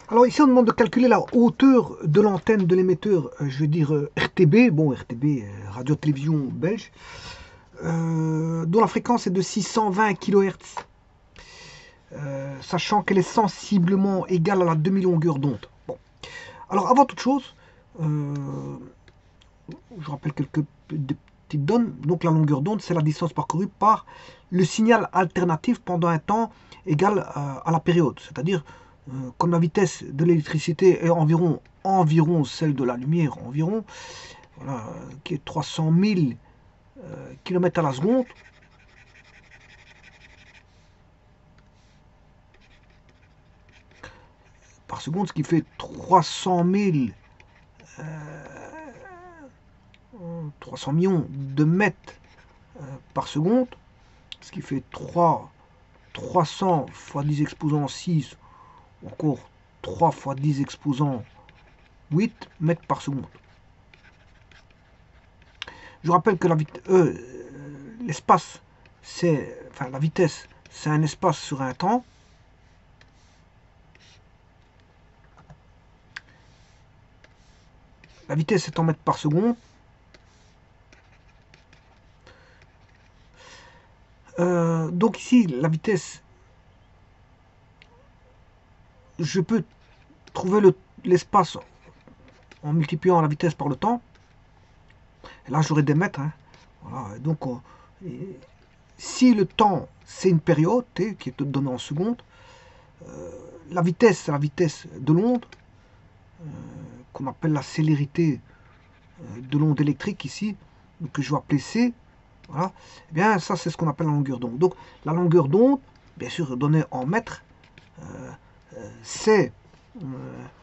Alors ici, on demande de calculer la hauteur de l'antenne de l'émetteur, je veux dire RTB, bon RTB, radio-télévision belge, dont la fréquence est de 620 kHz, sachant qu'elle est sensiblement égale à la demi-longueur d'onde. Bon. Alors avant toute chose, je rappelle quelques petites données. Donc la longueur d'onde, c'est la distance parcourue par le signal alternatif pendant un temps égal à la période. C'est-à-dire, comme la vitesse de l'électricité est environ celle de la lumière, environ, voilà, qui est 300 000 km à la seconde, par seconde, ce qui fait 300 millions de mètres par seconde, ce qui fait 300 fois 10 exposant 6, ou encore 3 fois 10 exposant 8 mètres par seconde. Je rappelle que l'espace, la vitesse, c'est un espace sur un temps. La vitesse est en mètres par seconde. Donc ici, la vitesse, je peux trouver l'espace en multipliant la vitesse par le temps. Et là, j'aurai des mètres. Hein. Voilà. Donc, si le temps, c'est une période t, qui est donnée en secondes, la vitesse, c'est la vitesse de l'onde, qu'on appelle la célérité de l'onde électrique ici, que je vais appeler C. Voilà. Eh bien, ça, c'est ce qu'on appelle la longueur d'onde. Donc, la longueur d'onde, bien sûr, donnée en mètres, c'est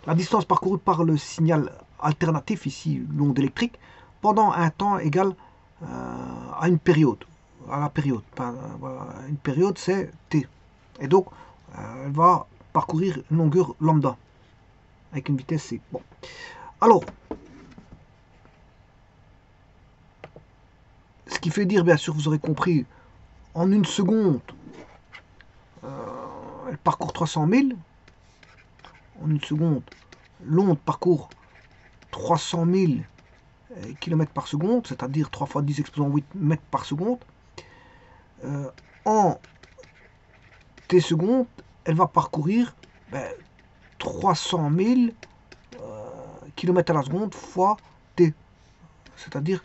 la distance parcourue par le signal alternatif, ici, l'onde électrique, pendant un temps égal à une période. À la période. Voilà, une période, c'est T. Et donc, elle va parcourir une longueur lambda, avec une vitesse C. Bon. Alors, ce qui fait dire, bien sûr, vous aurez compris, en une seconde, elle parcourt 300 000. En une seconde, l'onde parcourt 300 000 km par seconde, c'est-à-dire 3 fois 10 exposant 8 mètres par seconde. En t secondes, elle va parcourir 300 000 km à la seconde fois t, c'est-à-dire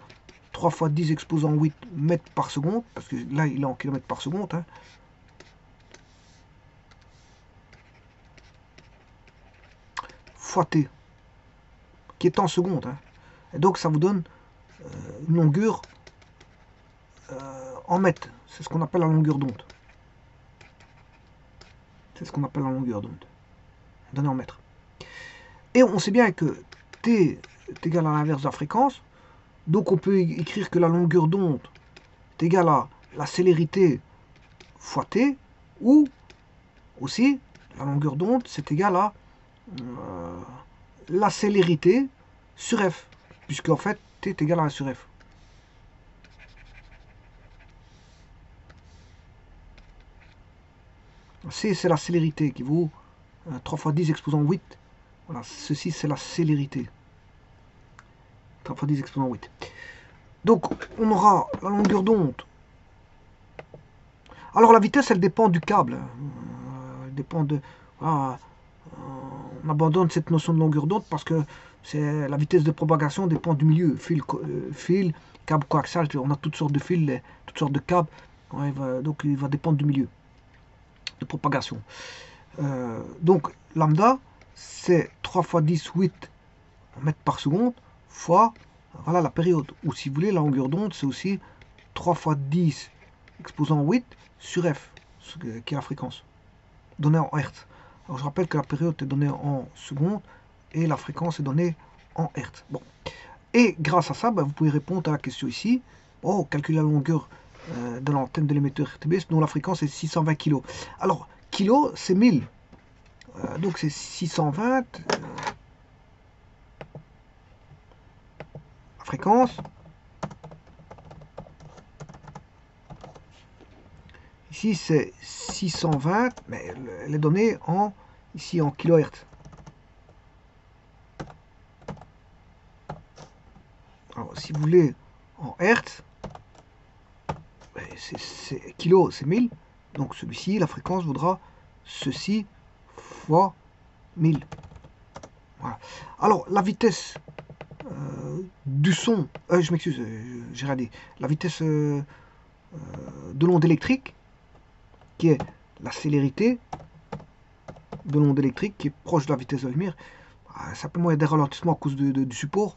3 fois 10 exposant 8 mètres par seconde, parce que là il est en kilomètres par seconde, hein, fois t, qui est en seconde. Hein. Et donc ça vous donne une longueur en mètres. C'est ce qu'on appelle la longueur d'onde. C'est ce qu'on appelle la longueur d'onde, donnée en mètres. Et on sait bien que t est égal à l'inverse de la fréquence. Donc on peut écrire que la longueur d'onde est égale à la célérité fois t, ou aussi la longueur d'onde c'est égal à la célérité sur f, puisque en fait t est égal à 1 sur f. C c'est la célérité qui vaut 3 fois 10 exposant 8. Voilà, ceci c'est la célérité. 3 fois 10 exposant 8. Donc on aura la longueur d'onde. Alors la vitesse elle dépend du câble. Elle dépend de... Voilà, on abandonne cette notion de longueur d'onde parce que la vitesse de propagation dépend du milieu. Fil, câble coaxial, on a toutes sortes de fils, toutes sortes de câbles. Ouais, donc il va dépendre du milieu de propagation. Donc lambda, c'est 3 fois 10, 8 mètres par seconde, fois voilà, la période. Ou si vous voulez, la longueur d'onde, c'est aussi 3 fois 10 exposant 8 sur f, qui est la fréquence, donnée en Hertz. Alors je rappelle que la période est donnée en secondes et la fréquence est donnée en Hertz. Bon. Et grâce à ça, vous pouvez répondre à la question ici. Oh, calculer la longueur de l'antenne de l'émetteur RTB dont la fréquence est 620 kg. Alors, kilo, c'est 1000. Donc c'est 620. La fréquence. Ici, c'est 620, mais elle est donnée ici en kilohertz. Alors, si vous voulez en Hertz, c'est kilo, c'est 1000. Donc celui-ci, la fréquence vaudra ceci fois 1000. Voilà. Alors, la vitesse du son, je m'excuse, j'ai radé. La vitesse de l'onde électrique, qui est la célérité de l'onde électrique, qui est proche de la vitesse de la lumière. Simplement, il y a des ralentissements à cause du support.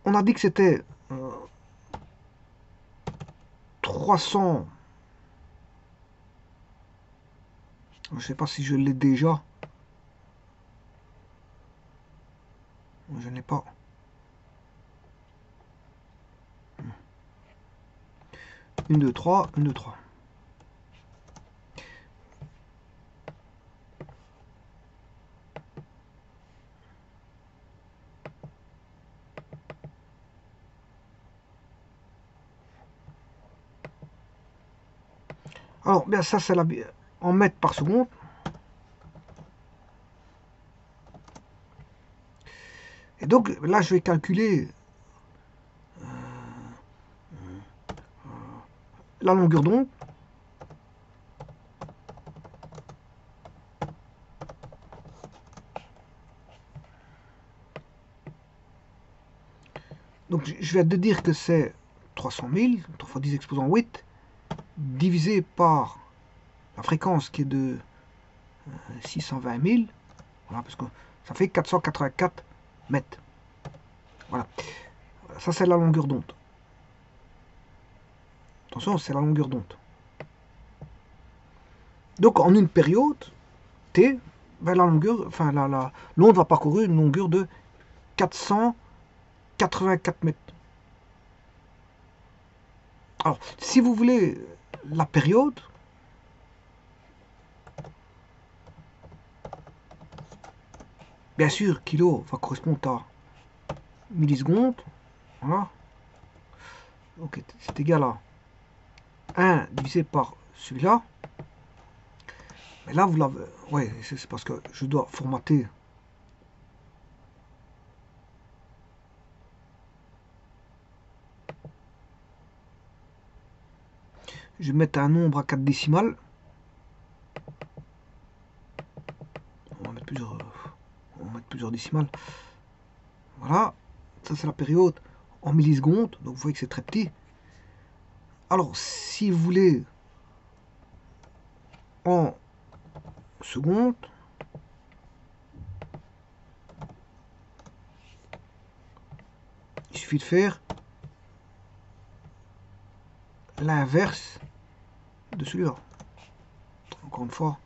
On a dit que c'était 300. Je ne sais pas si je l'ai déjà. Je n'ai pas. 1, 2, 3, 1, 2, 3. Alors, bien ça, c'est en mètres par seconde. Et donc, là, je vais calculer la longueur d'onde. Donc, je viens de dire que c'est 300 000, 3 fois 10 exposant 8, divisé par la fréquence qui est de 620 000. Voilà, parce que ça fait 484 mètres. Voilà. Ça, c'est la longueur d'onde. Attention, c'est la longueur d'onde. Donc, en une période, T, ben, la longueur, enfin, l'onde va parcourir une longueur de 484 mètres. Alors, si vous voulez la période, bien sûr, kilo va correspondre à millisecondes. Voilà. Ok, c'est égal à 1 divisé par celui-là. Mais là, vous l'avez. Ouais, c'est parce que je dois formater. Je vais mettre un nombre à 4 décimales. On va mettre plusieurs décimales. Voilà. Ça, c'est la période en millisecondes. Donc, vous voyez que c'est très petit. Alors, si vous voulez en secondes, il suffit de faire l'inverse de celui-là. Encore une fois.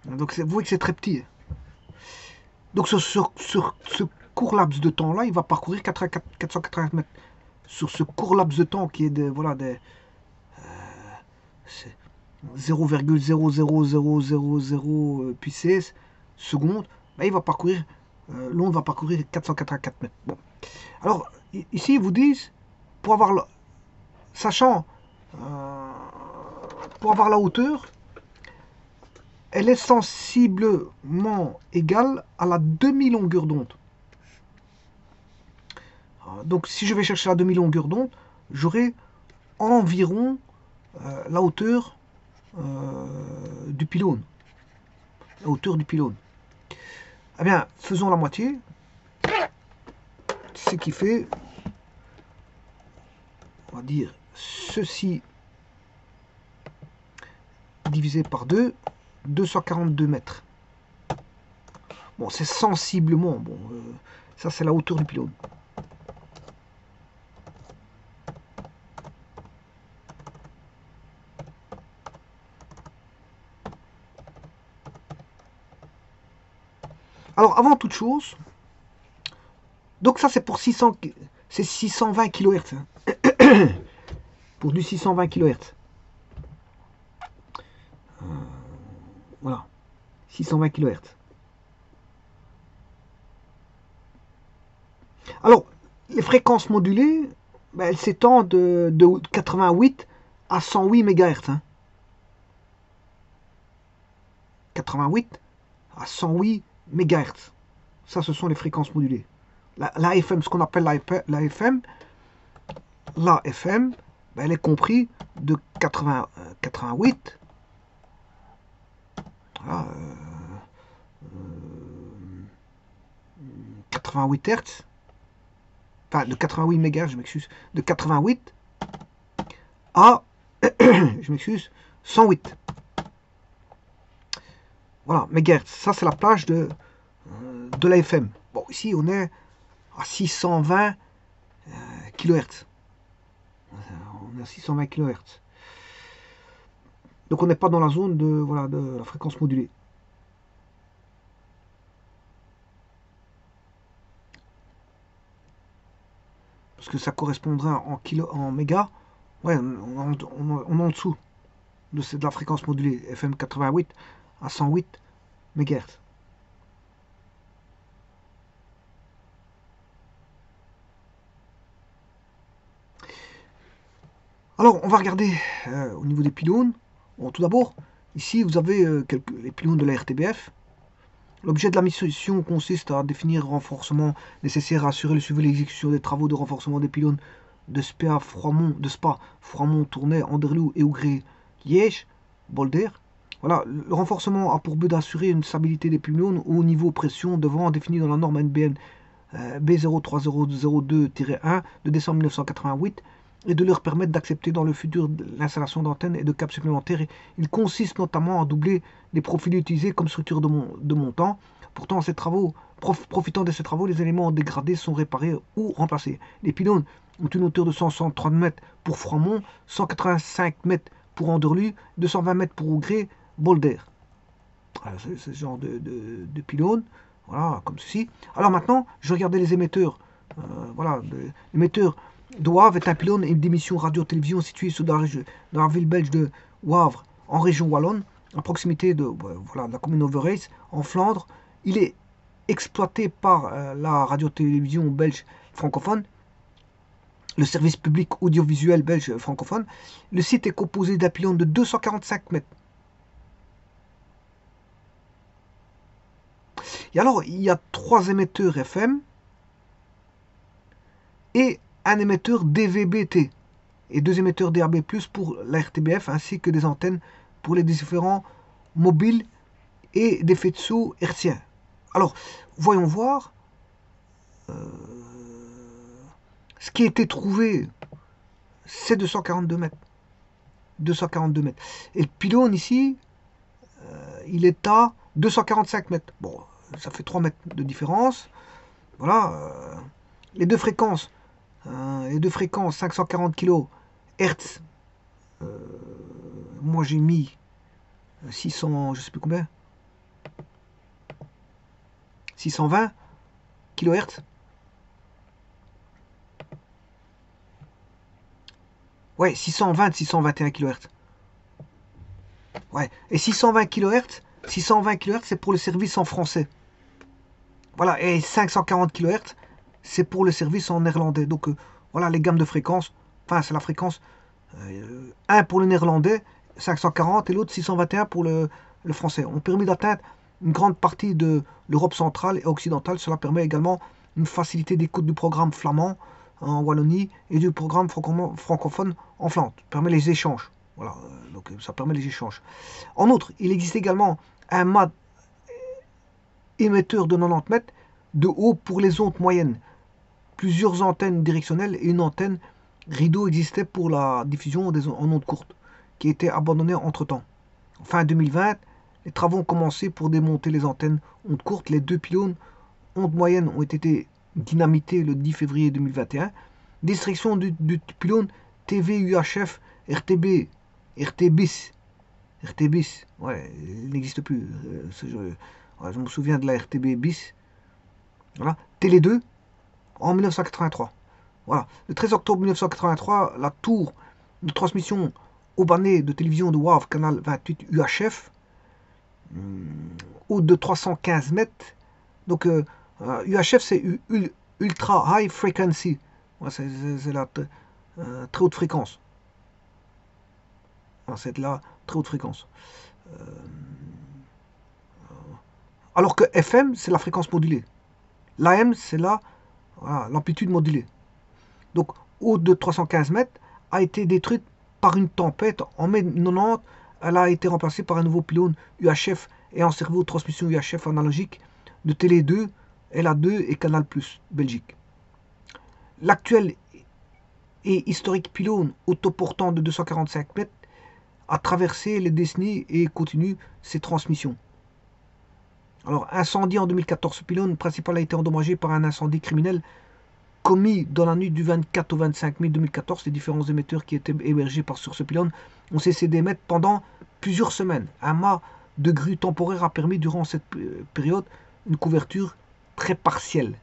Donc vous voyez que c'est très petit. Donc sur ce court laps de temps là, il va parcourir 480 mètres. Sur ce court laps de temps qui est de voilà des 0,00000 puis 16 secondes, ben, il va parcourir l'onde va parcourir 484 mètres. Bon. Alors ici ils vous disent pour avoir sachant pour avoir la hauteur, elle est sensiblement égale à la demi-longueur d'onde. Donc si je vais chercher la demi-longueur d'onde, j'aurai environ la hauteur du pylône. La hauteur du pylône. Eh bien, faisons la moitié. Ce qui fait, on va dire, ceci divisé par 2, 242 mètres. Bon, c'est sensiblement, bon, ça c'est la hauteur du pylône. Alors, avant toute chose, donc ça c'est pour 620 kHz. Hein. Pour du 620 kHz. Voilà. 620 kHz. Alors, les fréquences modulées, ben, elles s'étendent de 88 à 108 MHz. Hein. 88 à 108 MHz. Ça, ce sont les fréquences modulées. La FM, ce qu'on appelle la FM, ben, elle est comprise de 88 voilà, 88 Hz, enfin de 88 MHz, je m'excuse, de 88 à, je m'excuse, 108. Voilà, MHz, ça c'est la plage de la FM. Bon, ici on est à 620 kHz. On est à 620 kHz. Donc on n'est pas dans la zone de, voilà, de la fréquence modulée. Parce que ça correspondra en mégas. Ouais, on est en dessous de la fréquence modulée FM 88 à 108 MHz. Alors, on va regarder au niveau des pylônes. Bon, tout d'abord, ici, vous avez les pylônes de la RTBF. L'objet de la mission consiste à définir le renforcement nécessaire à assurer le suivi et l'exécution des travaux de renforcement des pylônes de Spa, Froidmont, Tournai, Anderlecht et Ougré, Liège, Boulder. Voilà, le renforcement a pour but d'assurer une stabilité des pylônes au niveau pression devant défini dans la norme NBN B03002-1 de décembre 1988 et de leur permettre d'accepter dans le futur l'installation d'antennes et de câbles supplémentaires. Il consiste notamment à doubler les profils utilisés comme structure de montant. Pourtant, profitant de ces travaux, les éléments dégradés sont réparés ou remplacés. Les pylônes ont une hauteur de 163 mètres pour Froidmont, 185 mètres pour Anderlecht, 220 mètres pour Ougré, Boulder. C'est ce genre de pylônes, voilà, comme ceci. Alors maintenant, je regardais les émetteurs. Voilà, l'émetteur de Wavre est un pylône et une émission radio-télévision située dans la ville belge de Wavre, en région wallonne, à proximité de la commune Overijse, en Flandre. Il est exploité par la radio-télévision belge francophone, le service public audiovisuel belge francophone. Le site est composé d'un pylône de 245 mètres. Et alors, il y a 3 émetteurs FM et un émetteur DVB-T et 2 émetteurs DAB+, pour la RTBF, ainsi que des antennes pour les différents mobiles et des faisceaux hertziens. Alors, voyons voir ce qui a été trouvé, c'est 242 mètres. 242 mètres. Et le pylône ici, il est à 245 mètres. Bon, ça fait 3 mètres de différence. Voilà. Les deux fréquences 540 kHz. Moi j'ai mis 600, je sais plus combien. 620 kHz. Ouais, 621 kHz. Ouais, et 620 kHz, c'est pour le service en français. Voilà, et 540 kHz, c'est pour le service en néerlandais. Donc voilà les gammes de fréquences. Enfin, c'est la fréquence. Un pour le néerlandais, 540, et l'autre 621 pour le français. On permet d'atteindre une grande partie de l'Europe centrale et occidentale. Cela permet également une facilité d'écoute du programme flamand en Wallonie et du programme francophone en Flandre. Ça permet les échanges. Voilà, donc ça permet les échanges. En outre, il existe également un mât émetteur de 90 mètres de haut pour les ondes moyennes. Plusieurs antennes directionnelles et une antenne rideau existaient pour la diffusion en ondes courtes, qui a été abandonnée entre-temps. Fin 2020, les travaux ont commencé pour démonter les antennes ondes courtes. Les 2 pylônes ondes moyennes ont été dynamités le 10 février 2021. Destruction du pylône TV UHF RTBIS, ouais, il n'existe plus. Je me souviens de la RTB bis. Voilà, Télé 2 en 1983. Voilà, le 13 octobre 1983, la tour de transmission Aubanet de télévision de Wavre, canal 28 UHF, haute de 315 mètres. Donc UHF c'est ultra high frequency. Ouais, c'est la très haute fréquence. Ouais, c'est de la très haute fréquence. Euh, alors que FM, c'est la fréquence modulée. L'AM, c'est l'amplitude modulée. Donc, haute de 315 mètres, a été détruite par une tempête en mai 90. Elle a été remplacée par un nouveau pylône UHF ayant servi aux transmissions UHF analogiques de Télé 2, LA2 et Canal+, Belgique. L'actuel et historique pylône autoportant de 245 mètres a traversé les décennies et continue ses transmissions. Alors, incendie en 2014, ce pylône principal a été endommagé par un incendie criminel commis dans la nuit du 24 au 25 mai 2014. Les différents émetteurs qui étaient hébergés sur ce pylône ont cessé d'émettre pendant plusieurs semaines. Un mât de grue temporaire a permis durant cette période une couverture très partielle.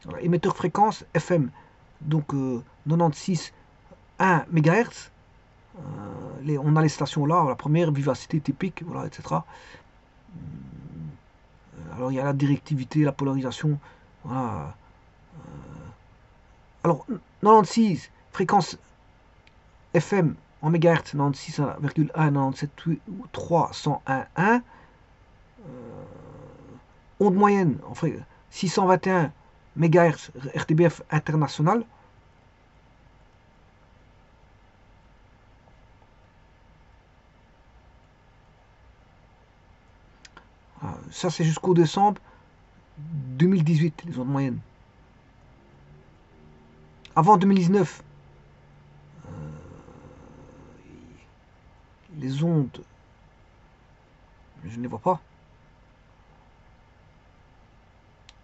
Alors, émetteur fréquence FM, donc 96,1 MHz. On a les stations là, la première, vivacité typique, voilà, etc. Alors il y a la directivité, la polarisation. Voilà. Alors 96, fréquence FM en mégahertz, 96,1, 97,3, 101,1. Onde moyenne, en fait, 621 MHz RTBF international. Ça, c'est jusqu'au décembre 2018, les ondes moyennes. Avant 2019, les ondes, je ne les vois pas.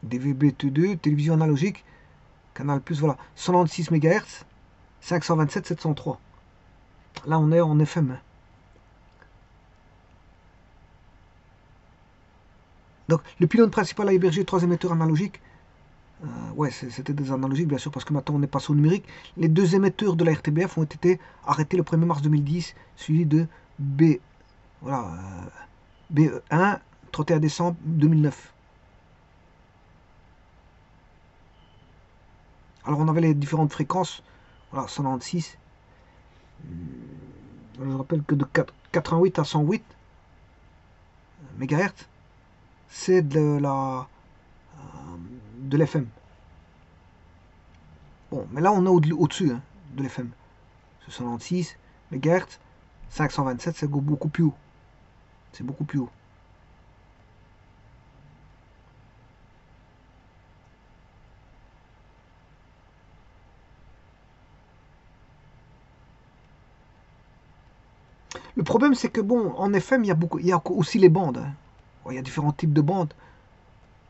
DVB-T2, télévision analogique, Canal+, voilà, 196 MHz, 527, 703. Là, on est en FM. Donc, le pylône principal a hébergé 3 émetteurs analogiques. Ouais, c'était des analogiques, bien sûr, parce que maintenant on est passé au numérique. Les 2 émetteurs de la RTBF ont été arrêtés le 1er mars 2010, suivi de voilà, BE1, 31 décembre 2009. Alors on avait les différentes fréquences, voilà, 196. Je rappelle que de 88 à 108 MHz, c'est de l'FM. Bon, mais là on est au-dessus de l'FM. 196 MHz, 527, c'est beaucoup plus haut. C'est beaucoup plus haut. Le problème, c'est que bon, en FM, il y a aussi les bandes. Hein. Il y a différents types de bandes.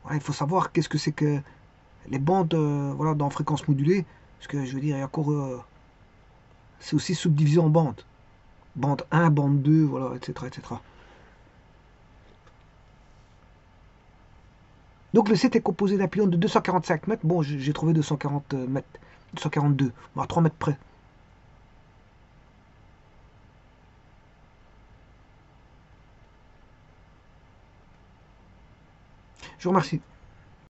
Ouais, il faut savoir qu'est-ce que c'est que les bandes, voilà, dans fréquence modulée. Parce que je veux dire, il y a encore, c'est aussi subdivisé en bandes. Bande 1, bande 2, voilà, etc., etc. Donc le site est composé d'un pylône de 245 mètres. Bon, j'ai trouvé 240 mètres, 242, à 3 mètres près. Je vous remercie.